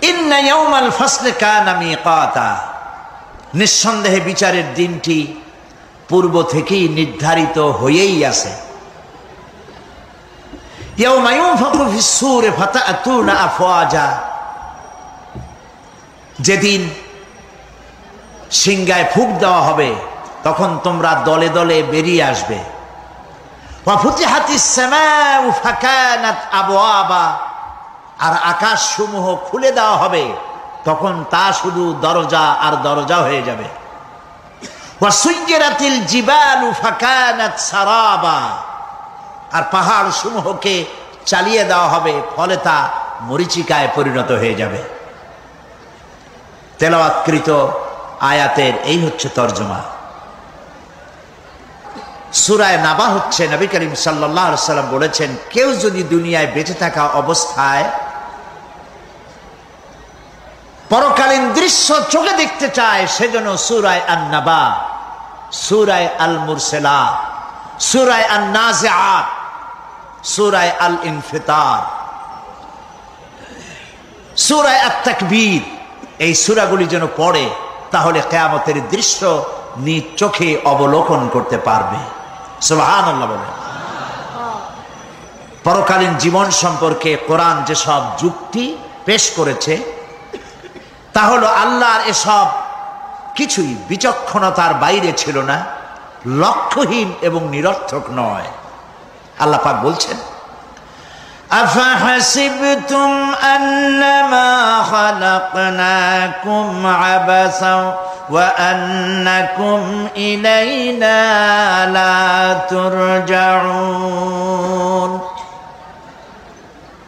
ইন্না ইয়াউমাল ফাসলি কানা মিকাতা, নিঃসন্দেহে বিচারের দিনটি পূর্ব থেকেই নির্ধারিত হয়েই আছে। ইয়াউমা ইউনফাখু ফিস-সূরি ফাতা'তুনা আফওয়াজা, যেদিন সিংহায় ফুঁক দেওয়া হবে তখন তোমরা দলে দলে বেরিয়ে আসবে। ওয়া ফুতিহাতিস সামাউ ফাকানাত আবওয়াবা, আর আকাশ সমূহ খুলে দেওয়া হবে তখন তা শুধু দরজা আর দরজা হয়ে যাবে। ওয়া সুয়্যিরাতিল জিবালু ফাকানাত সারাবা, আর পাহাড় সমূহকে চালিয়ে দেওয়া হবে ফলে তা মরীচিকায় পরিণত হয়ে যাবে। তেলাওয়াতকৃত আয়াতের এই হচ্ছে তরজমা। সূরা নাবা হচ্ছে, নবী করিম সাল্লাল্লাহু আলাইহি ওয়াসাল্লাম বলেছেন, কেউ যদি দুনিয়ায় বেঁচে থাকা অবস্থায় পরকালীন দৃশ্য চোখে দেখতে চায় সেজন্য সূরা আন-নাবা, সূরা আল-মুরসালাত, সূরা আন-নাজিআত, সূরা আল-ইনফিতার, সূরা আত-তাকবীর, এই সূরাগুলি যেন পড়ে, তাহলে কিয়ামতের দৃশ্য নিজ চোখে অবলোকন করতে পারবে। সুবহানাল্লাহ বলে। পরকালীন জীবন সম্পর্কে কোরআন যেসব যুক্তি পেশ করেছে তা হলো আল্লাহর এসব কিছুই বিচক্ষণতার বাইরে ছিল না, লক্ষ্যহীন এবং নিরর্থক নয়। আল্লাহ পাক বলছেন, আফাহাসিবতুম আন্নামা খালাকনাকুম আবাসা ওয়া আন্নাকুম ইলাইনা লা তুরজাউন,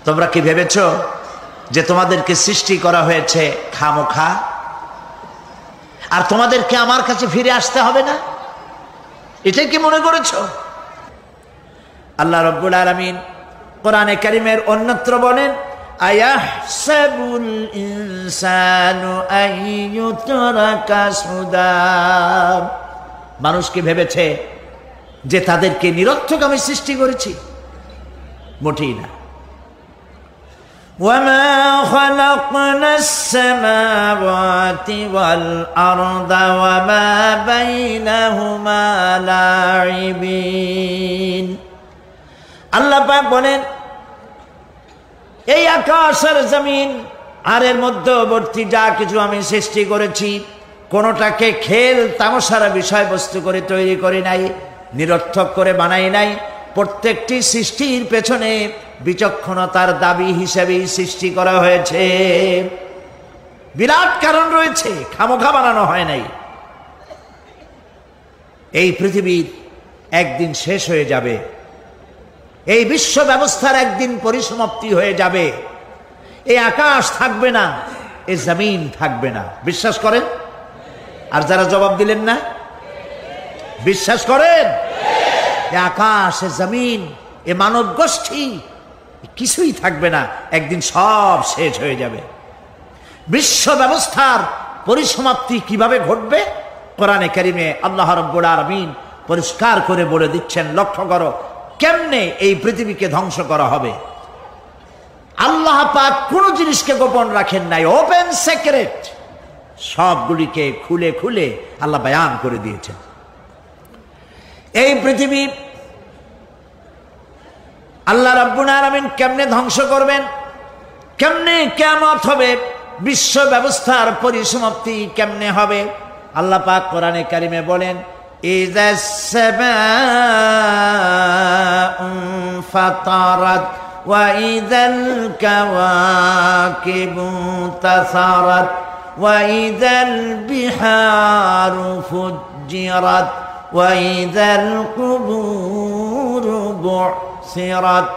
তোমরা কি ভেবেছো যে তোমাদেরকে সৃষ্টি করা হয়েছে খামোখা আর তোমাদেরকে আমার কাছে ফিরে আসতে হবে না? এটাই কি মনে করেছো? আল্লাহ রাব্বুল আলামিন কোরআনে কারীমের অন্যত্র বলেন, আয়াহসাবুল ইনসানু আইয়ুতরাকা সুদা, মানুষ কি ভেবেছে যে তাদেরকে নিরর্থক আমি সৃষ্টি করেছি? মোটেই না। وَمَا خَلَقْنَا السَّمَاوَاتِ وَالْأَرْضَ وَمَا بَيْنَهُمَا لَاعِبِينَ, আল্লাহ পাক বলেন, এই আকাশ আর জমিন আর এর মধ্যবর্তী যা কিছু আমি সৃষ্টি করেছি কোনোটাকে খেল তামাশার বিষয়বস্তু করে তৈরি করি নাই, নিরর্থক করে বানাই নাই। প্রত্যেকটি সৃষ্টির পেছনে বিচক্ষণতার দাবি হিসেবেই সৃষ্টি করা হয়েছে। বিরাট কারণ রয়েছে, খামোখা বানানো হয় নাই। এই পৃথিবীর একদিন শেষ হয়ে যাবে, এই বিশ্ব ব্যবস্থার একদিন পরিসমাপ্তি হয়ে যাবে। এই আকাশ থাকবে না, এই জমিন থাকবে না। বিশ্বাস করেন? আর যারা জবাব দিলেন না, বিশ্বাস করেন? এ আকাশ, এ জমিন, এ মানব গোষ্ঠী কিছুই থাকবে না, একদিন সব শেষ হয়ে যাবে। বিশ্ব ব্যবস্থার পরিসমাপ্তি কিভাবে ঘটবে? কোরআনে কারিমে আল্লাহ রাব্বুল আলামিন পরিষ্কার করে বলে দিচ্ছেন। লক্ষ্য করো কেমনে এই পৃথিবীকে ধ্বংস করা হবে। আল্লাহ পাক কোনো জিনিসকে গোপন রাখেন নাই, ওপেন সিক্রেট, সবগুলিকে খুলে খুলে আল্লাহ বয়ান করে দিয়েছেন। এই পৃথিবী আল্লাহ রাব্বুল আলামিন কেমনে ধ্বংস করবেন, কেমনে কিয়ামত হবে, বিশ্ব ব্যবস্থার পরিসমাপ্তি কেমনে হবে, আল্লাহ পাক কোরআনে কারিমে বলেন, ইযাস সামাউ ফাতারাত ওয়া ইযাল কাওয়াকিবু তাসারাত ওয়া ইযাল বিহারু ফুজ্জিরাত ওয়া ইযাল কুবুরু বু'সিরাত।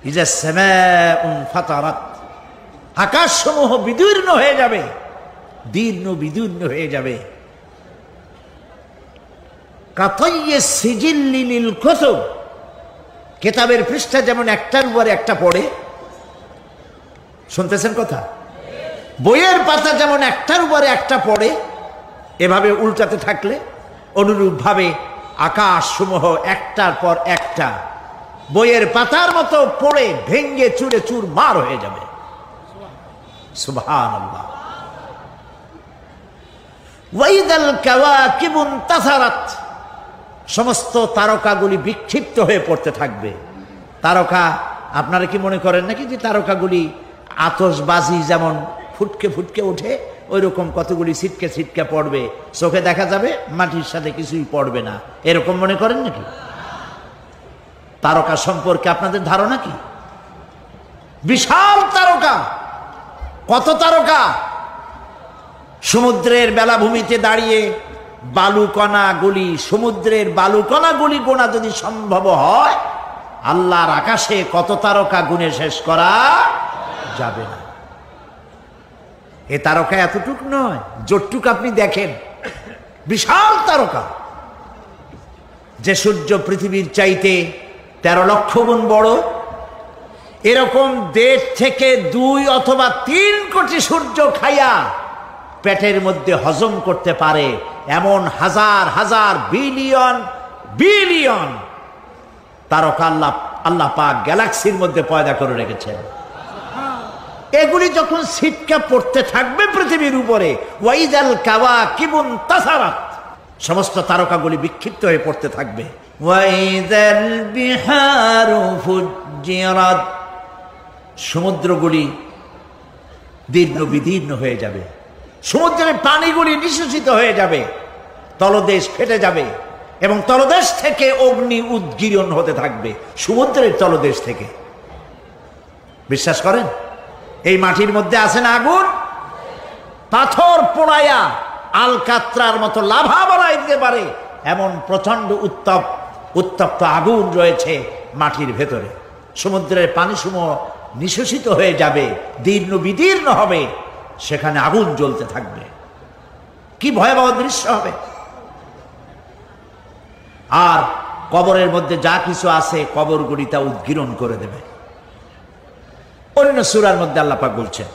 ইযাস সামাউ ফাতারাত, আকাশসমূহ বিদীর্ণ হয়ে যাবে, দীর্ণ বিদীর্ণ হয়ে যাবে। কাতাইয়িস সিজিল্লি লিল কুতুব, কিতাবের পৃষ্ঠা যেমন একটার উপরে একটা পড়ে, শুনতেছেন কথা? বইয়ের পাতা যেমন একটার উপরে একটা পড়ে, এভাবে উল্টাতে থাকলে অনুরূপভাবে আকাশসমূহ একটার পর একটা বইয়ের পাতার মতো পড়ে ভেঙ্গে চুরে চুরমার হয়ে যাবে। সুবহানাল্লাহ। ওয়াইদাল কাওয়াকিবু ইনতাসারাত, সমস্ত তারকাগুলি বিক্ষিপ্ত হয়ে পড়তে থাকবে। তারকা, আপনারা কি মনে করেন নাকি যে তারকাগুলি আতশবাজি যেমন ফুটকে ফুটকে ওঠে ওই রকম কতগুলি ছিটকে ছিটকে পড়বে, চোখে দেখা যাবে, মাটির সাথে কিছুই পড়বে না, এরকম মনে করেন নাকি? তারকা সম্পর্কে আপনাদের ধারণা কি? বিশাল তারকা, কত তারকা! সমুদ্রের বেলাভূমিতে দাঁড়িয়ে বালুকণাগুলি, সমুদ্রের বালুকণাগুলি গোনা যদি সম্ভব হয়, আল্লাহর আকাশে কত তারকা গুণে শেষ করা যাবে না। এ তারকা এতটুক নয়, যতটুক আপনি দেখেন বিশাল তারকা। যে সূর্য পৃথিবীর চাইতে 13 লক্ষ গুণ বড়, এরকম 1.5 থেকে 2 অথবা 3 কোটি সূর্য খাইয়া পেটের মধ্যে হজম করতে পারে এমন হাজার হাজার বিলিয়ন বিলিয়ন তারকা আল্লাহ পাক গ্যালাক্সির মধ্যে পয়দা করে রেখেছেন। এগুলি যখন ছিটকা পড়তে থাকবে পৃথিবীর উপরে, ওয়াইদাল কাওয়াকিবু ইনতাসারাত, সমস্ত তারকাগুলি বিক্ষিপ্ত হয়ে পড়তে থাকবে। ওয়াইদাল বিহারু ফুজ্জিরাত, সমুদ্রগুলি দীর্ণ বিদীর্ণ হয়ে যাবে, সমুদ্রের পানিগুলি নিঃশেষিত হয়ে যাবে, তলদেশ ফেটে যাবে এবং তলদেশ থেকে অগ্নি উদ্গীরণ হতে থাকবে, সমুদ্রের তলদেশ থেকে। বিশ্বাস করেন? এই মাটির মধ্যে আছে না আগুন, পাথর পোড়াইয়া আলকাত্রার মতো লাভা বানাই দিতে পারে এমন প্রচন্ড উত্তপ্ত আগুন রয়েছে মাটির ভেতরে। সমুদ্রের পানিসমূহ নিঃশেষিত হয়ে যাবে, দীর্ণ বিদীর্ণ হবে, সেখানে আগুন জ্বলতে থাকবে। কি ভয়াবহ দৃশ্য হবে! আর কবরের মধ্যে যা কিছু আছে কবরগুলি তা উদ্গীরণ করে দেবে। অন্য সূরার মধ্যে আল্লাহ পাক বলছেন,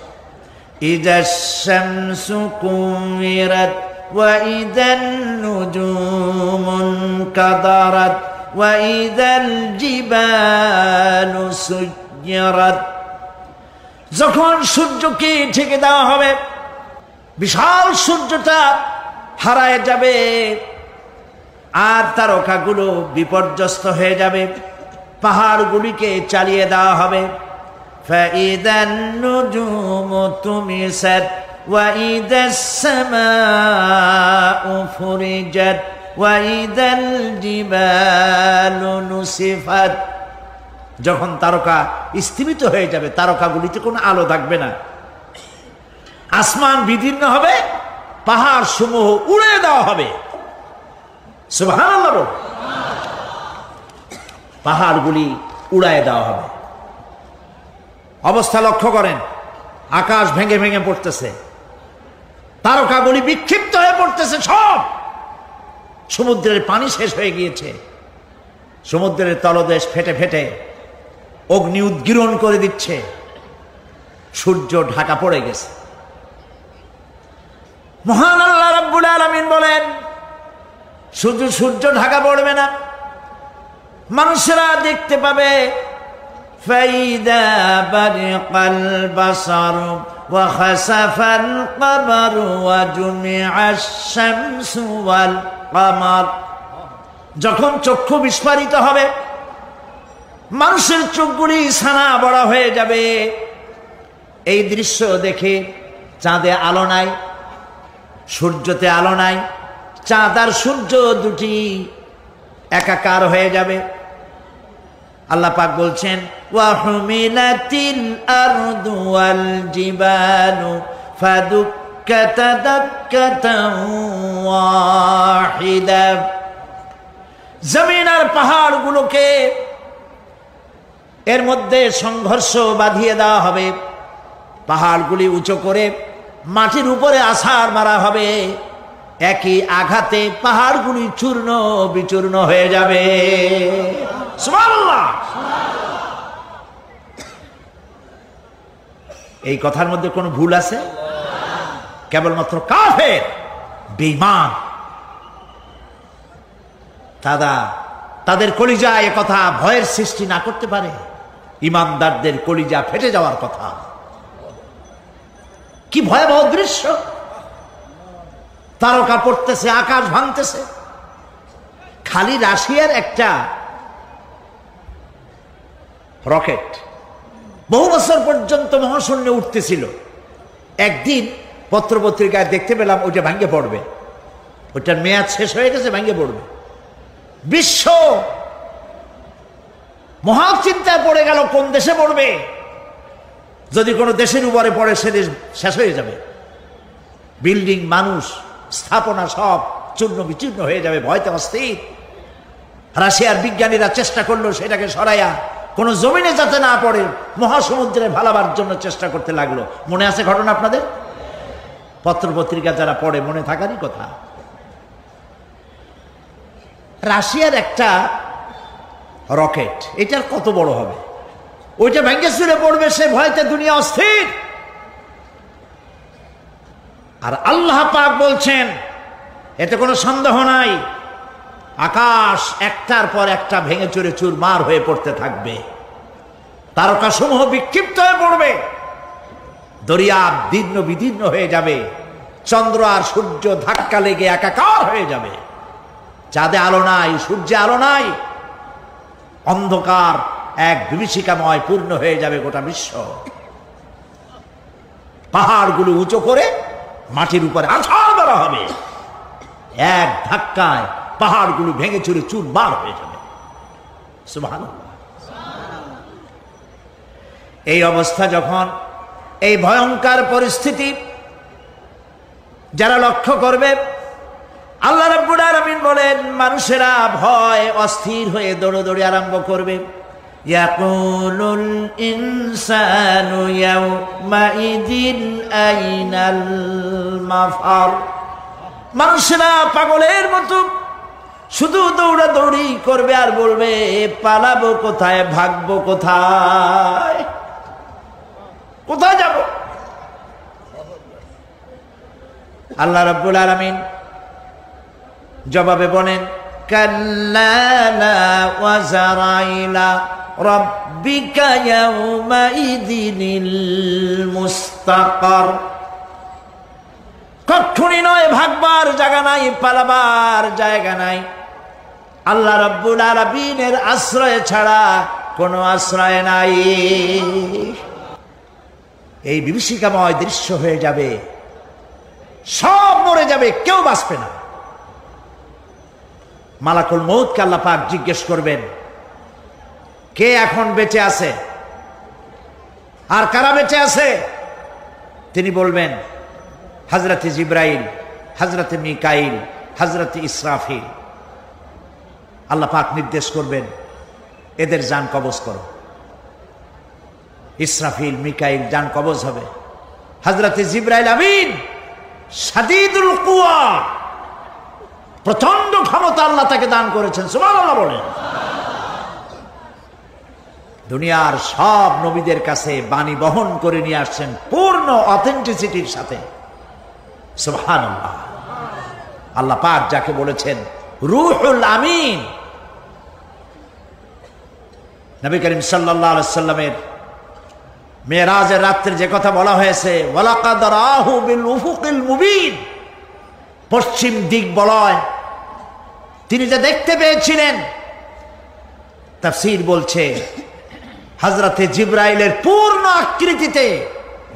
ইযাশ শামসু কুমিরাত ওয়া ইযান নুজুমুন কাদারাত ওয়া ইযাল জিবালু সুয়্যিরাত, যখন সূর্যকে ঢেকে দেওয়া হবে, বিশাল সূর্যটা হারায় যাবে আর তারকাগুলো বিপর্যস্ত হয়ে যাবে, পাহাড়গুলিকে চালিয়ে দেওয়া হবে। ফাইদান নুজুমু তুমিসাত ওয়া ইদাস সামাউ ফুরিজাত ওয়া ইদাল জিবালু নুসিফাত, যখন তারকা স্থিমিত হয়ে যাবে, তারকাগুলিতে কোনো আলো থাকবে না, আসমান বিদীর্ণ হবে, পাহাড় সমূহ উড়ে দেওয়া হবে। সুবহানাল্লাহ, পাহাড়গুলি উড়ায় দেওয়া হবে। অবস্থা লক্ষ্য করেন, আকাশ ভেঙে ভেঙে পড়তেছে, তারকাগুলি বিক্ষিপ্ত হয়ে পড়তেছে, সব সমুদ্রের পানি শেষ হয়ে গিয়েছে, সমুদ্রের তলদেশ ফেটে ফেটে অগ্নি উদ্গীরণ করে দিচ্ছে, সূর্য ঢাকা পড়ে গেছে। মহান আল্লাহ রাব্বুল আলামিন বলেন, শুধু সূর্য ঢাকা পড়বে না, মানুষেরা দেখতে পাবে ফাইদা বারিকাল বাসারু ওয়া খাসাফাল কমারু ওয়া জুমিআশ শামসু ওয়াল কমার, যখন চক্ষু বিস্ফারিত হবে, মানুষের চোখগুলি ছানা বড়া হয়ে যাবে। এই দৃশ্য দেখে চাঁদে আলো নাই, সূর্যতে আলো নাই, চাঁদ আর সূর্য দুটি একাকার হয়ে যাবে। আল্লাহ পাক বলছেন, ওয়া হুমিলাতিল আরদু ওয়াল জিবালু ফাদুক্কাতা দাক্কাতান ওয়াহিদা, জমিন আর পাহাড়গুলোকে এর মধ্যে সংঘর্ষ বাঁধিয়ে দেওয়া হবে, পাহাড়গুলি উঁচু করে মাটির উপরে আছাড় মারা হবে, একই আঘাতে পাহাড়গুলি চূর্ণ বিচূর্ণ হয়ে যাবে। সুবহানাল্লাহ। এই কথার মধ্যে কোনো ভুল আছে? কেবলমাত্র কাফের, বেঈমান, তাদের কলিজা এ কথা ভয়ের সৃষ্টি না করতে পারে। ইমানদারদের কলিজা ফেটে যাওয়ার কথা। কি ভয়াবহ দৃশ্য! তারকা পড়তেছে, আকাশ ভাঙতেছে। খালি রাশিয়ার একটা রকেট বহু বছর পর্যন্ত মহাশূন্যে উঠতেছিল। একদিন পত্রপত্রিকায় দেখতে পেলাম ওইটা ভাঙ্গে পড়বে, ওইটার মেয়াদ শেষ হয়ে গেছে, ভাঙ্গে পড়বে। বিশ্ব মহাচিন্তায় পড়ে গেল, কোন দেশে পড়বে? যদি কোনো দেশের উপরে পড়ে সে দেশ শেষ হয়ে যাবে। বিল্ডিং, মানুষ, স্থাপনা সব চূর্ণ বিচূর্ণ হয়ে যাবে, ভয়তে অস্থির। রাশিয়ার বিজ্ঞানীরা চেষ্টা করলো সেটাকে সরাইয়া কোনো জমিনে যাতে না পড়ে মহাসমুদ্রে ভালাবার জন্য চেষ্টা করতে লাগলো। মনে আছে ঘটনা আপনাদের? পত্রপত্রিকা যারা পড়ে মনে থাকারই কথা। রাশিয়ার একটা রকেট, এটার কত বড় হবে? ওইটা ভেঙে চুরে পড়বে, সে ভয়তে দুনিয়া অস্থির। আর আল্লাহ পাক বলছেন, এতে কোনো সন্দেহ নাই, আকাশ একটার পর একটা ভেঙে চুরে চুরমার হয়ে পড়তে থাকবে, তারকাসমূহ বিক্ষিপ্ত হয়ে পড়বে, দরিয়া দীর্ণ বিদীর্ণ হয়ে যাবে, চন্দ্র আর সূর্য ধাক্কা লেগে একাকার হয়ে যাবে, চাঁদে আলো নাই, সূর্যে আলো নাই, অন্ধকার এক বিভীষিকাময় পূর্ণ হয়ে যাবে গোটা বিশ্ব। পাহাড়গুলো উঁচু করে মাটির উপরে আছাড় ধরা হবে, এক ধাক্কায় পাহাড়গুলো ভেঙে চুরে চুরমার হয়ে যাবে। সুবহানাল্লাহ। এই অবস্থা যখন, এই ভয়ঙ্কর পরিস্থিতি যারা লক্ষ্য করবে, আল্লাহ রাব্বুল আলামিন বলেন, মানুষেরা ভয় অস্থির হয়ে দৌড়াদৌড়ি আরম্ভ করবে। ইয়াকুলুল ইনসানু ইয়াউমাইদিন আইনাল মাফার। মানুষেরা পাগলের মতো শুধু দৌড়াদৌড়ি করবে আর বলবে, পালাবো কোথায়, ভাগবো কোথায়, কোথায় যাব? আল্লাহ রাব্বুল আলামিন জবাবে বলেন, কাল্লা লা ওয়াজারা ইলা রাব্বিকা ইয়াউমাইদিনিল মুস্তাকার। কখনই নয়, ভাগবার জায়গা নাই, পালাবার জায়গা নাই। আল্লাহ রাব্বুল আলামিনের আশ্রয় ছাড়া কোনো আশ্রয় নাই। এই বিভীষিকাময় দৃশ্য হয়ে যাবে, সব মরে যাবে, কেউ বাঁচবে না। মালাকুল মউতকে আল্লাহ পাক জিজ্ঞেস করবেন, কে এখন বেঁচে আছে আর কারা বেঁচে আছে? তিনি বলবেন, হযরতে জিবরাইল, হযরতে মিকাইল, হযরতে ইসরাফিল। আল্লাহ পাক নির্দেশ করবেন, এদের জান কবজ করো। ইসরাফিল, মিকাইল জান কবজ হবে। হযরতে জিবরাইল আমিন শাদীদুল কুওয়া, প্রচন্ড ক্ষমতা আল্লাহ তাকে দান করেছেন। সুবহানাল্লাহ বলেন। দুনিয়ার সব নবীদের কাছে বাণী বহন করে নিয়ে আসছেন পূর্ণ অথেন্টিসিটির সাথে। সুবহানাল্লাহ। আল্লাহ পাক যাকে বলেছেন রূহুল আমিন। নবী করিম সাল্লাল্লাহু আলাইহি সাল্লামের মেরাজের রাত্রে যে কথা বলা হয়েছে, ওয়ালাকাদ রাহু বিল উফুকিল মুবিন, পশ্চিম দিক বলয় তিনি যে দেখতে পেয়েছিলেন, তাফসীর বলছে হযরতে জিবরাইলের পূর্ণ আকৃতিতে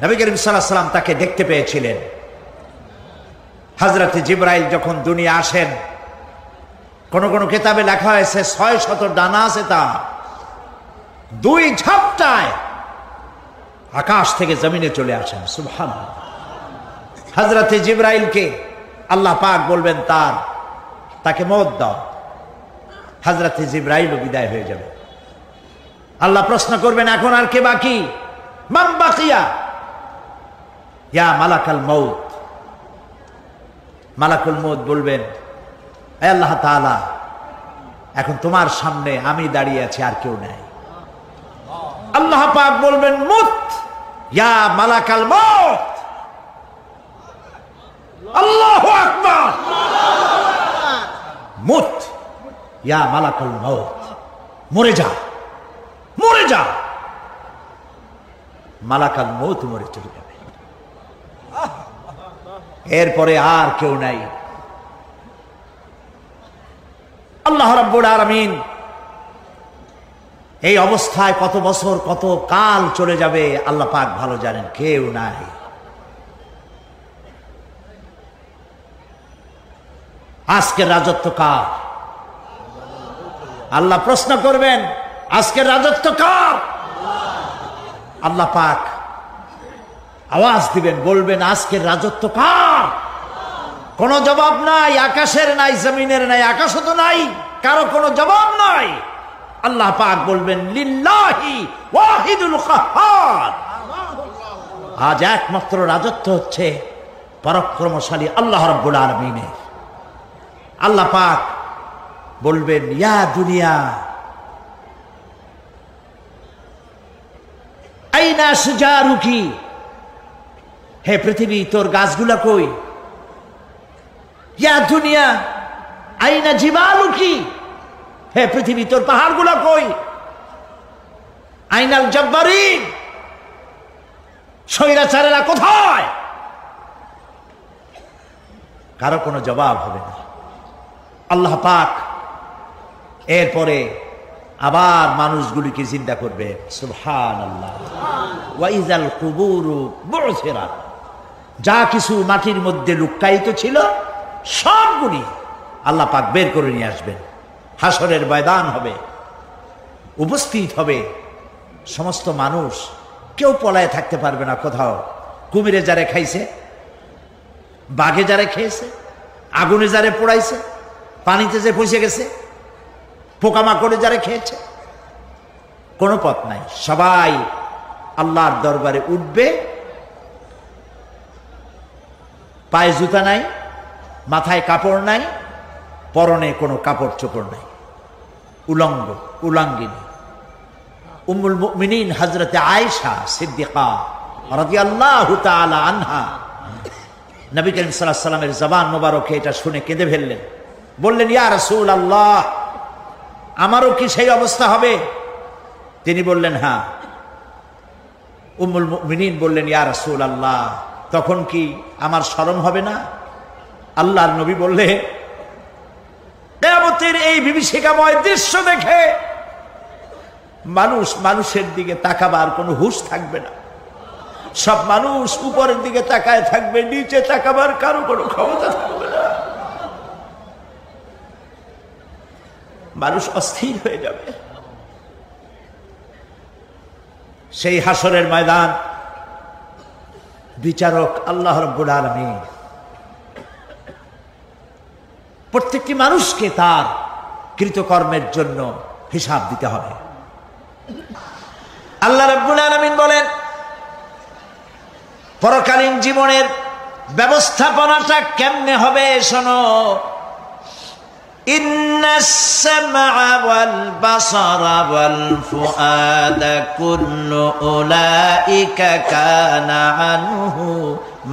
নবী করিম সাল্লাল্লাহু আলাইহি সাল্লাম তাকে দেখতে পেয়েছিলেন। হযরতে জিবরাইল যখন দুনিয়া আসেন, কোন কোন কিতাবে লেখা হয়েছে 600 ডানা আছে তা, দুই ঝাপটায় আকাশ থেকে জমিনে চলে আসেন। সুবহানাল্লাহ। হযরতে জিবরাইলকে আল্লাহ পাক বলবেন, তাকে মওত দাও। হযরতে জিবরাইলও বিদায় হয়ে যাবে। আল্লাহ প্রশ্ন করবেন, এখন আর কে বাকি? মান বাকিয়া ইয়া মালাকাল মউত। মালাকুল মউত বলবেন, হে আল্লাহ তাআলা, এখন তোমার সামনে আমি দাঁড়িয়ে আছি, আর কেউ নাই। আল্লাহ পাক বলবেন, মুত ইয়া মালাকাল মউত। আল্লাহু আকবার। মুত ইয়া মালাকুল মউত, মরে যা, মরে যা। মালাকাল মউত মরে চলে যাবে। এরপরে আর কেউ নাই। আল্লাহ রাব্বুল আলামিন এই অবস্থায় কত বছর কত কাল চলে যাবে আল্লাহ পাক ভালো জানেন, কেউ নাই। আজকের রাজত্ব কার? আল্লাহ প্রশ্ন করবেন, আজকের রাজত্ব কার? আল্লাহ পাক আওয়াজ দিবেন, বলবেন আজকের রাজত্ব কার? কোনো জবাব নাই, আকাশের নাই, জমিনের নাই, আকাশও তো নাই, কারো কোনো জবাব নাই। আল্লাহ পাক বলবেন লিল্লাহি ওয়াহিদুল কাহ্হার। আজ একমাত্র রাজত্ব হচ্ছে পরাক্রমশালী আল্লাহ রাব্বুল আলামিনের। আল্লাহ পাক বলবেন ইয়া দুনিয়া আইনা সুজারুকি, হে পৃথিবী তোর গাছগুলা কই? ইয়া দুনিয়া আইনা জিবালুকি, হে পৃথিবী তোর পাহাড়গুলা কই? আইনাল জব্বারিন, স্বৈরাচারেরা কোথায়? কারো কোনো জবাব হবে না। আল্লাহ পাক এরপরে আবার মানুষগুলিকে জিন্দা করবে। সুবহানাল্লাহ। ওয়া ইযাল কুবুরু বু'থিরাত, যা কিছু মাটির মধ্যে লুকায়িত ছিল সবগুলি আল্লাহ পাক বের করে নিয়ে আসবেন। হাসরের ময়দান হবে, উপস্থিত হবে সমস্ত মানুষ, কেউ পলায় থাকতে পারবে না কোথাও। কুমিরে যারে খাইছে, বাঘে যারে খেয়েছে, আগুনে যারে পোড়াইছে, পানিতে যে পচে গেছে, পোকামাকড়ে যারে খেয়েছে, কোনো পথ নাই। সবাই আল্লাহর দরবারে উঠবে। পায়ে জুতা নাই, মাথায় কাপড় নাই, পরনে কোনো কাপড় চোপড় নাই, উলঙ্গ উলাঙ্গিনী। উম্মুল মুমিনিন হযরতে আয়েশা সিদ্দিকা রাদিয়াল্লাহু তাআলা আনহা নবী করিম সাল্লাল্লাহু আলাইহি ওয়াসাল্লামের জবান মোবারকে এটা শুনে কেঁদে ফেললেন। বললেন ইয়া রাসূলুল্লাহ, আমারও কি সেই অবস্থা হবে? তিনি বললেন হ্যাঁ। উম্মুল মুমিনিন বললেন ইয়া রাসূলুল্লাহ, তখন কি আমার শরম হবে না? আল্লাহর নবী বললেন কিয়ামতের এই বিভীষিকাময় দৃশ্য দেখে মানুষ মানুষের দিকে তাকাবার কোনো হুঁশ থাকবে না। সব মানুষ উপরের দিকে তাকায় থাকবে, নিচে তাকাবার কারো কোনো ক্ষমতা থাকবে না। মানুষ অস্থির হয়ে যাবে। সেই হাসরের ময়দান, বিচারক আল্লাহ রাব্বুল আলামিন প্রত্যেকটি মানুষকে তার কৃতকর্মের জন্য হিসাব দিতে হবে। আল্লাহ রাব্বুল আলামিন বলেন পরকালীন জীবনের ব্যবস্থাপনাটা কেমনে হবে শোনো। ইন্নাস সামআ ওয়াল বাসারা ওয়াল ফুআদা কুল্লু উলাইকা কানা আনহু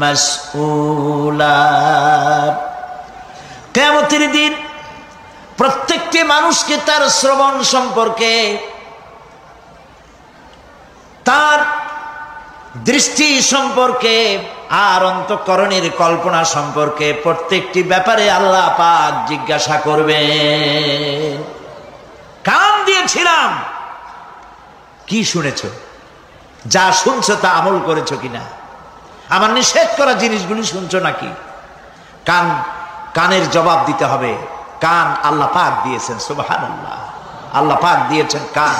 মাসউলা। কিয়ামতের দিন প্রত্যেকটি মানুষকে তার শ্রবণ সম্পর্কে, তার দৃষ্টি সম্পর্কে, আর অন্তঃকরণের কল্পনা সম্পর্কে প্রত্যেকটি ব্যাপারে আল্লাহ পাক জিজ্ঞাসা করবেন। কান দিয়েছিলাম, কি শুনেছ? যা শুনছো তা আমল করেছো কিনা? আমার নিষেধ করা জিনিসগুলি শুনছো নাকি? কানের জবাব দিতে হবে। কান আল্লাহ পাক দিয়েছেন, সুবহানাল্লাহ। আল্লাহ পাক দিয়েছেন কান।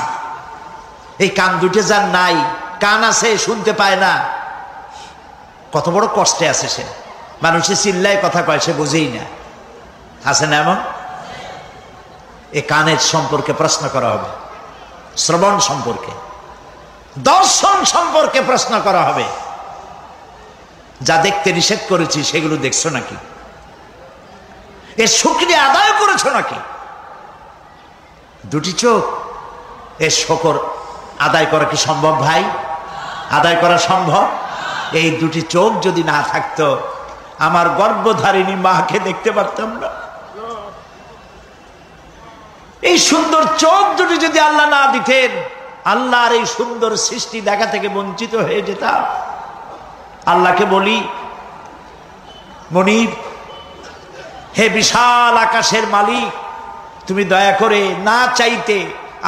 এই কান দুটো যার নাই, কান আছে শুনতে পায় না, কত বড় কষ্টে আছে সে। মানুষে চিল্লায় কথা কয়, সে বুঝেই না। আছে না এমন? এই কানের সম্পর্কে প্রশ্ন করা হবে, শ্রবণ সম্পর্কে, দর্শন সম্পর্কে প্রশ্ন করা হবে। যা দেখতে নিষেধ করেছি সেগুলো দেখছো নাকি? এর শুকরিয়া আদায় করেছো নাকি? দুটি চোখ, এর শকর আদায় করা কি সম্ভব ভাই? আদায় করা সম্ভব? এই দুটি চোখ যদি না থাকতো আমার গর্ভধারিণী মাকে দেখতে পারতাম না। এই সুন্দর চোখ দুটি যদি আল্লাহ না দিতেন, আল্লাহর এই সুন্দর সৃষ্টি দেখা থেকে বঞ্চিত হয়ে যেতাম। আল্লাহকে বলি মনিব, হে বিশাল আকাশের মালিক, তুমি দয়া করে না চাইতে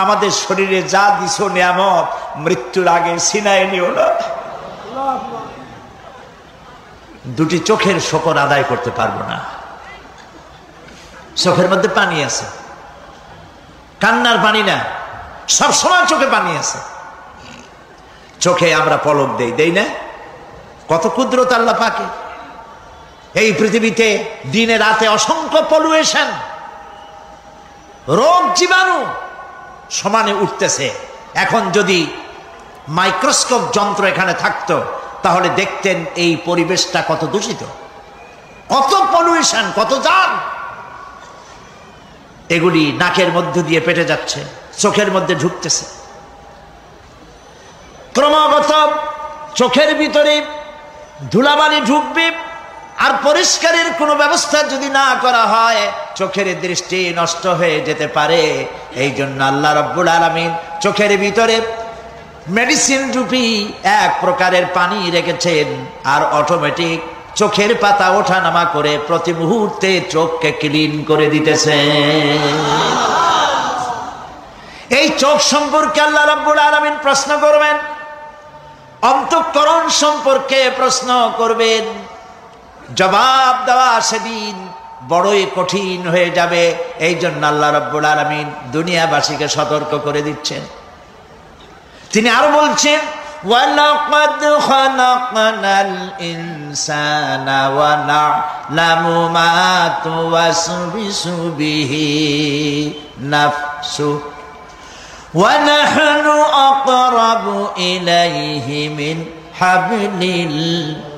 আমাদের শরীরে যা দিছো নিয়ামত, মৃত্যুর আগে ছিনায় নিও না। দুটি চোখের শকর আদায় করতে পারবো না। চোখের মধ্যে পানি আছে, কান্নার পানি না, সবসময় চোখে পানি আছে। চোখে আমরা পলক দেই না? কত কুদরত আল্লাহ পাকে। এই পৃথিবীতে দিনে রাতে অসংখ্য পলুয়েশন, রোগ জীবাণু সমানে উঠতেছে। এখন যদি মাইক্রোস্কোপ যন্ত্র এখানে থাকতো তাহলে দেখতেন এই পরিবেশটা কত দূষিত, কত পলুয়েশন, কত জাম। এগুলি নাকের মধ্য দিয়ে পেটে যাচ্ছে, চোখের মধ্যে ঢুকতেছে। ক্রমাগত চোখের ভিতরে ধুলাবালি ঢুকবে, আর পরিষ্কারের কোনো ব্যবস্থা যদি না করা হয় চোখের দৃষ্টি নষ্ট হয়ে যেতে পারে। এই জন্য আল্লাহ রাব্বুল আলামিন চোখের ভিতরে মেডিসিন রূপী এক প্রকারের পানি রেখেছেন, আর অটোমেটিক চোখের পাতা ওঠানামা করে প্রতি মুহূর্তে চোখকে ক্লিন করে দিতেছে। এই চোখ সম্পর্কে আল্লাহ রাব্বুল আলামিন প্রশ্ন করবেন, অন্তঃকরণ সম্পর্কে প্রশ্ন করবেন। জবাব দেওয়া সেদিন বড়ই কঠিন হয়ে যাবে। এই জন্য আল্লাহ রাব্বুল আলামিন দুনিয়াবাসীকে সতর্ক করে দিচ্ছেন। তিনি আরো বলছেন, ওয়ালাকাদ খালাকনাল ইনসানা ওয়া না'লামু মা তুওয়াসবিসু বিহি নাফসু ওয়া নাহনু আকরাবু ইলাইহি মিন হাবলিল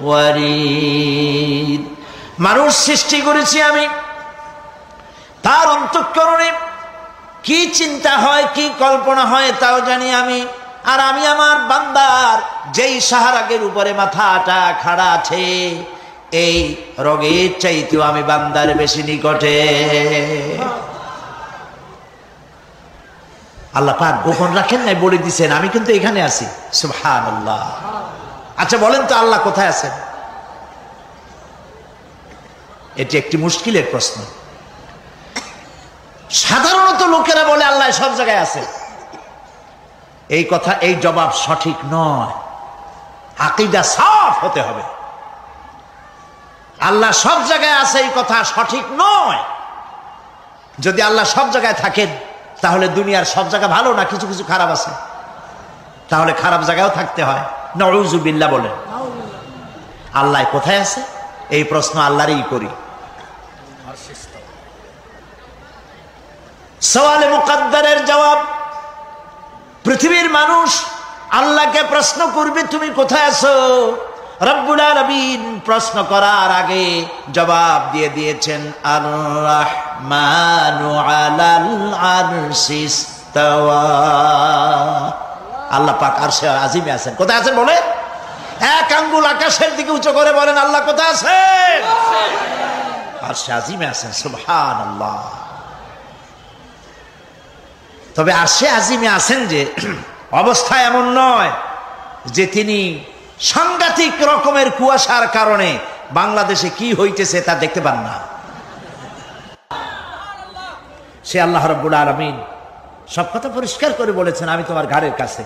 ওয়ারিদ। মানুষ সৃষ্টি করেছি আমি, তার অন্তঃকরণে কি চিন্তা হয়, কি কল্পনা হয় তাও জানি আমি। আর আমি আমার বান্দার যেই সাহারাগের উপরে মাথাটা খাড়া আছে, এই রোগের চাইতেও আমি বান্দার বেশি নিকটে। আল্লাহ পাক গোপন রাখেন নাই, বলে দিছেন আমি কিন্তু এখানে আছি। সুবহানাল্লাহ। আচ্ছা বলেন তো আল্লাহ কোথায় আছেন? এটি একটি মুশকিলের প্রশ্ন। সাধারণত লোকেরা বলে আল্লাহ সব জায়গায় আছে। এই কথা, এই জবাব সঠিক নয়। আকীদা সাফ হতে হবে। আল্লাহ সব জায়গায় আছে এই কথা সঠিক নয়। যদি আল্লাহ সব জায়গায় থাকেন তাহলে দুনিয়ার সব জায়গা ভালো না, কিছু কিছু খারাপ আছে। তাহলে খারাপ জায়গায়ও থাকতে হয়। নাউযুবিল্লাহ বলেন। আল্লাহ কোথায় আছে এই প্রশ্ন আল্লাহরই করি। সওয়ালে মুকদ্দারের জবাব, পৃথিবীর মানুষ আল্লাহকে প্রশ্ন করবে তুমি কোথায় আছো। রব্বুল আলামিন প্রশ্ন করার আগে জবাব দিয়ে দিয়েছেন, আর রাহমানু আলাল আরশি ইস্তাওয়া। আল্লাহ পাক আরশে আজিমে আছেন। কোথায় আছেন বলে? এক আঙ্গুল আকাশের দিকে উঁচু করে বলেন আল্লাহ কোথায় আছেন? আরশে আজিমে আছেন। সুবহানাল্লাহ। তবে আরশে আজিমে আছেন যে অবস্থা এমন নয় যে তিনি সাংঘাতিক রকমের কুয়াশার কারণে বাংলাদেশে কি হইতেছে তা দেখতে পান না। সে আল্লাহ রাব্বুল আলামিন সব কথা পরিষ্কার করে বলেছেন, আমি তোমার ঘাড়ের কাছে।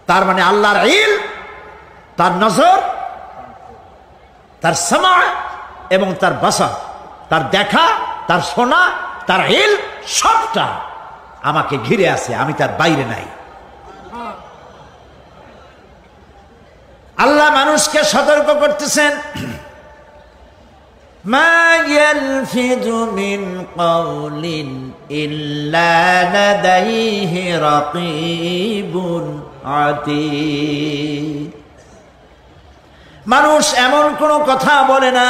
তার মানে আল্লাহর ইলম, তার নজর, তার সামা এবং তার বাসার, তার দেখা, তার শোনা, তার ইলম সবটা আমাকে ঘিরে আছে, আমি তার বাইরে নাই। আল্লাহ মানুষকে সতর্ক করতেছেন, মা ইয়ালফিযু মিন কাওলিন ইল্লা লাদাইহি রাকীবুন আতীদ। মানুষ এমন কোনো কথা বলে না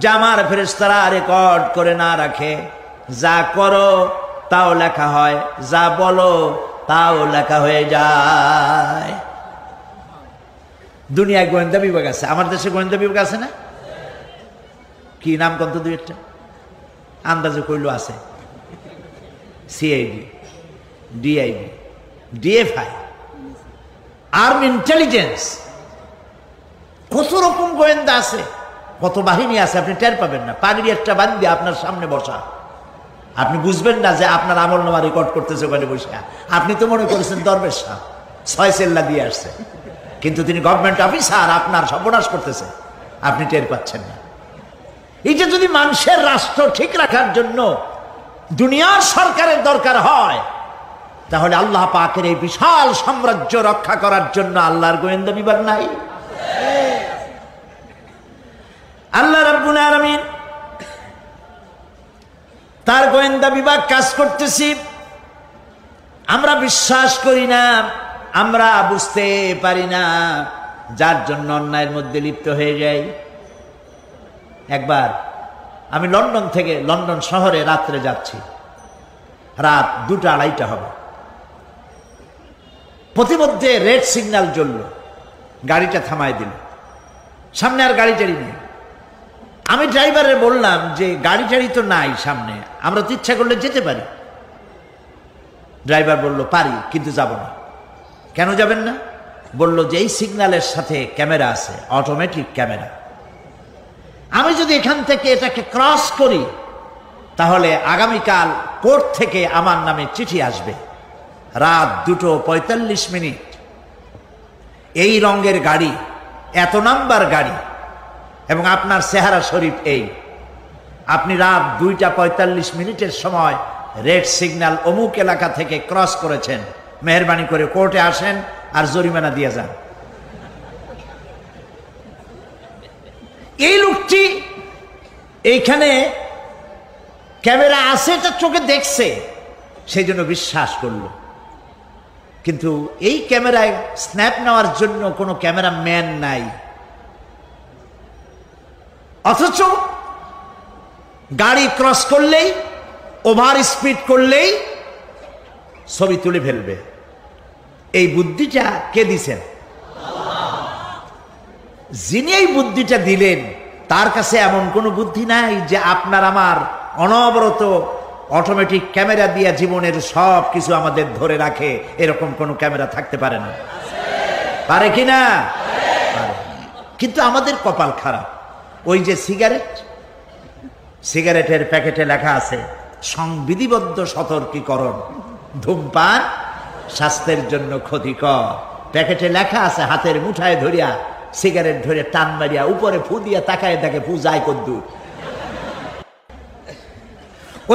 যা আমার ফেরেশতারা রেকর্ড করে না রাখে। যা করো তাও লেখা হয়, যা বলো তাও লেখা হয়ে যায়। দুনিয়ায় গোয়েন্দা বিভাগ আছে, আমার দেশে গোয়েন্দা বিভাগ আছে না? কি নাম কত দুই একটা আন্দাজে কইলো আছে। CID, DID, DFI, army intelligence, কত রকম গোয়েন্দা আছে। কত বাহিনী আছে আপনি টের পাবেন না। পাগড়ি একটা বান্ধি আপনার সামনে বসা, আপনি বুঝবেন না যে আপনার আমলনামা রেকর্ড করতেছে ওখানে বসে। আপনি তো মনে করেছেন দরবেশ সাহেব 6 সেল্লা দিয়ে আসছে, কিন্তু তিনি গভর্নমেন্ট অফিসার, আপনার সর্বনাশ করতেছে, আপনি টের পাচ্ছেন না। এই যে যদি মানুষের রাষ্ট্র ঠিক রাখার জন্য দুনিয়ার সরকারের দরকার হয়, তাহলে আল্লাহ পাকের এই বিশাল সাম্রাজ্য রক্ষা করার জন্য আল্লাহর গোয়েন্দা বিভাগ নাই? আল্লাহ রাব্বুল আলামিন তার গোয়েন্দা বিভাগ কাজ করতেছি, আমরা বিশ্বাস করি না, আমরা বুঝতে পারি না, যার জন্য অন্যায়ের মধ্যে লিপ্ত হয়ে যাই। একবার আমি লন্ডন শহরে রাত্রে যাচ্ছি, রাত 2টা-2:30 হবে। প্রতিমধ্যে রেড সিগন্যাল জ্বলল, গাড়িটা থামায় দিল, সামনে আর গাড়ি টাড়ি নেই। আমি ড্রাইভারের বললাম যে গাড়ি টাড়ি তো নাই সামনে, আমরা তো ইচ্ছা করলে যেতে পারি। ড্রাইভার বলল পারি, কিন্তু যাব না। কেন যাবেন না? বলল যে এই সিগন্যালের সাথে ক্যামেরা আছে, অটোমেটিক ক্যামেরা। আমি যদি এখান থেকে এটাকে ক্রস করি, তাহলে আগামীকাল কোর্ট থেকে আমার নামে চিঠি আসবে। রাত 2:45, এই রঙের গাড়ি, এত নাম্বার গাড়ি, এবং আপনার চেহারা শরীফ এই, আপনি রাত 2:45 সময় রেড সিগন্যাল অমুক এলাকা থেকে ক্রস করেছেন, মেহরবানি করে কোর্টে আসেন আর জরিমানা দিয়ে যান। এই লোকটি এইখানে ক্যামেরা আছে, এটা চোখে দেখছে, সেই জন্য বিশ্বাস করলো। কিন্তু এই ক্যামেরায় স্ন্যাপ নেওয়ার জন্য কোনো ক্যামেরাম্যান নাই, অথচ গাড়ি ক্রস করলেই, ওভার স্পিড করলেই ছবি তুলে ফেলবে। এই বুদ্ধিটা কে দিছেন? যিনি এই বুদ্ধিটা দিলেন, তার কাছে এমন কোনো বুদ্ধি নাই যে আপনার আমার অনবরত অটোমেটিক ক্যামেরা দিয়া জীবনের সব কিছু আমাদের ধরে রাখে, এরকম কোনো ক্যামেরা থাকতে পারে না? পারে কিনা? কিন্তু আমাদের কপাল খারাপ। ওই যে সিগারেটের প্যাকেটে লেখা আছে সংবিধিবদ্ধ সতর্কীকরণ, ধূমপান স্বাস্থ্যের জন্য ক্ষতিকর। প্যাকেটে লেখা আছে, হাতের মুঠায় ধরিয়া সিগারেট ধরে টান মারিয়া উপরে ফু দিয়া তাকায় দেখে ফু যায় কদ্দুর।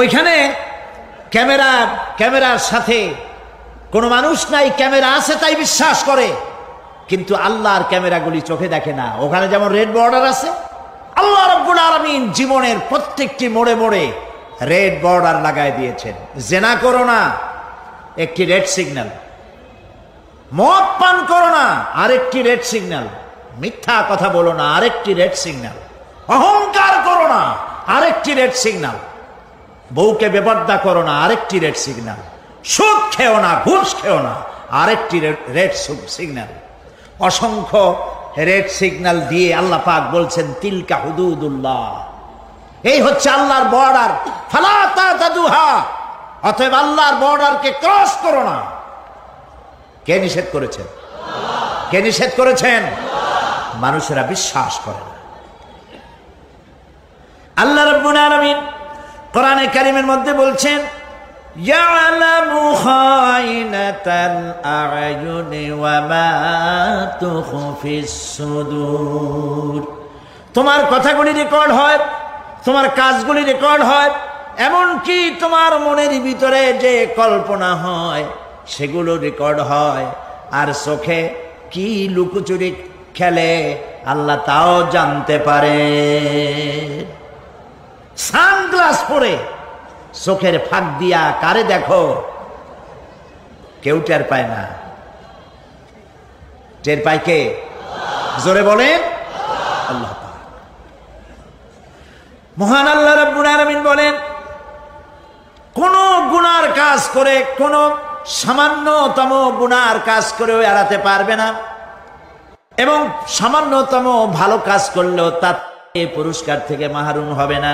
ওইখানে ক্যামেরার সাথে কোনো মানুষ নাই, ক্যামেরা আছে তাই বিশ্বাস করে, কিন্তু আল্লাহর ক্যামেরাগুলি চোখে দেখে না। ওখানে যেমন রেড বর্ডার আছে, আল্লাহ রাব্বুল আলামিন জীবনের প্রত্যেকটি মোড়ে মোড়ে রেড বর্ডার লাগায় দিয়েছেন। জেনা করো না, একটি রেড সিগন্যাল। মদ পান করো না, আরেকটি রেড সিগন্যাল। মিথ্যা কথা বলো না, আরেকটি রেড সিগন্যাল। অহংকার করো না, আরেকটি রেড সিগন্যাল। বউকে বেপর্দা করো না, আরেকটি রেড সিগন্যাল। সুদ খেও না, ঘুষ খেও না, আরেকটি রেড সিগন্যাল। অসংখ্য রেড সিগন্যাল দিয়ে আল্লাহ পাক বলছেন তিলকা হুদুদুল্লাহ, এই হচ্ছে আল্লাহর বর্ডার, ফালা তাতাদুহা, অতএব আল্লাহর বর্ডারকে ক্রস করো না। কে নিষেধ করেছেন? কে নিষেধ করেছেন? মানুষেরা বিশ্বাস করে না। আল্লাহ রাব্বুল আলামিন কোরআনে কারীমের মধ্যে বলছেন ইয়ালামু খাইনাতাল আ'য়ুনি ওয়া মা তুখফিস সুদূর। তোমার কথাগুলি রেকর্ড হয়, তোমার কাজগুলি রেকর্ড হয়, এমনকি তোমার মনের ভিতরে যে কল্পনা হয় সেগুলো রেকর্ড হয়। আর চোখে কি লুকোচুরি খেলে আল্লাহ তাও জানতে পারে। সানগ্লাস পরে চোখের ফাঁক দিয়া কারে দেখো, কেউ টের পায় না। টের পায় কে? জোরে বলেন আল্লাহ পাক। মহান আল্লাহ রাব্বুল আলামিন বলেন, কোন গুনার কাজ করে, কোন সামান্যতম গুনার কাজ করেও এড়াতে পারবে না, এবং সামান্যতম ভালো কাজ করলেও তার পুরস্কার থেকে মাহরুম হবে না।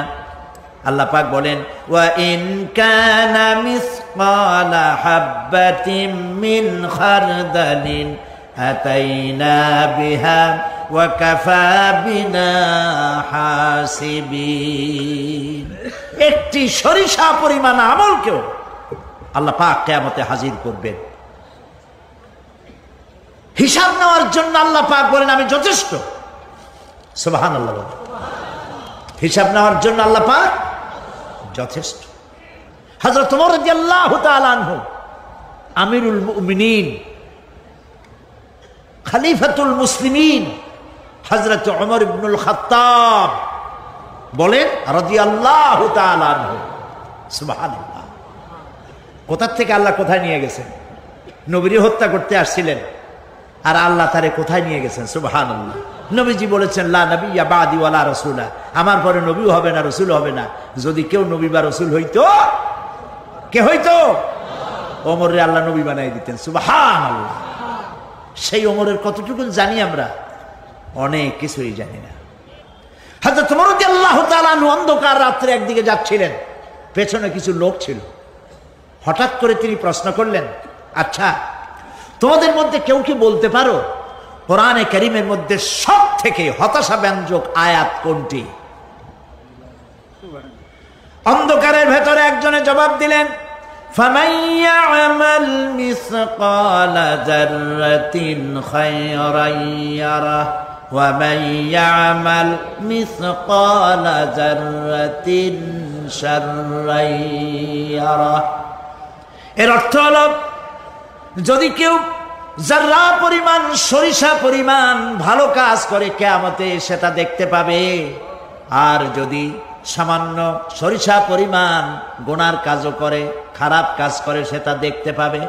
আল্লাহ পাক বলেন ওয়া ইন কানা মিসকালা হাববাতিন মিন খারদালিন আতাইনা বিহা ওয়া কাফা বিনা হাসিবিন। একটি সরিষা পরিমাণ আমলকেও আল্লাহ পাক কিয়ামতে হাজির করবেন। হিসাব নেওয়ার জন্য আল্লাহ পাক বলেন আমি যথেষ্ট। সুবহানাল্লাহ। হিসাব নেওয়ার জন্য আল্লাহ পাক যথেষ্ট। হযরত ওমর রাদিয়াল্লাহু তাআলা আনহু আমিরুল মুমিনিন, খলিফাতুল মুসলিমিন হযরত ওমর ইবনুল খাত্তাব বলেন রাদিয়াল্লাহু তাআলা আনহু, সুবহানাল্লাহ। কোথা থেকে আল্লাহ কোথায় নিয়ে গেছেন? নবীকে হত্যা করতে আসছিলেন, আর আল্লাহ তারে কোথায় নিয়ে গেছেন? সুবহানাল্লাহ। নবীজি বলেছেন লা নবিয়্যা বাদি ওয়ালা রাসূলা, আমার পরে নবীও হবে না, রাসূল হবে না। যদি কেউ নবী বা রাসূল হইতো, কে হইতো? ওমরে আল্লাহ নবী বানাই দিতেন। সুবহানাল্লাহ। সেই ওমরের কতটুকু জানি আমরা? অনেক কিছুই জানি না। হযরত ওমর রাদিয়াল্লাহু তাআলা অন্ধকার রাত্রে একদিকে যাচ্ছিলেন, পেছনে কিছু লোক ছিল। হঠাৎ করে তিনি প্রশ্ন করলেন, আচ্ছা তোমাদের মধ্যে কেউ কি বলতে পারো কোরআনে কারীমের মধ্যে সব থেকে হতাশাব্যঞ্জক আয়াত কোনটি? অন্ধকারের ভেতরে একজনে জবাব দিলেন, ফামান ইয়া'মাল মিসকালা যাররাতিন খায়রান ইয়ারাহ ওয়া মান ইয়া'মাল মিসকালা যাররাতিন শাররান ইয়ারাহ। এর অর্থ হলো যদি কেউ যারা পরিমাণ সরিষা পরিমাণ ভালো কাজ করে কিয়ামতে সেটা দেখতে পাবে, আর যদি সামান্য সরিষা পরিমাণ গুনার কাজও করে, খারাপ কাজ করে, সেটা দেখতে পাবে।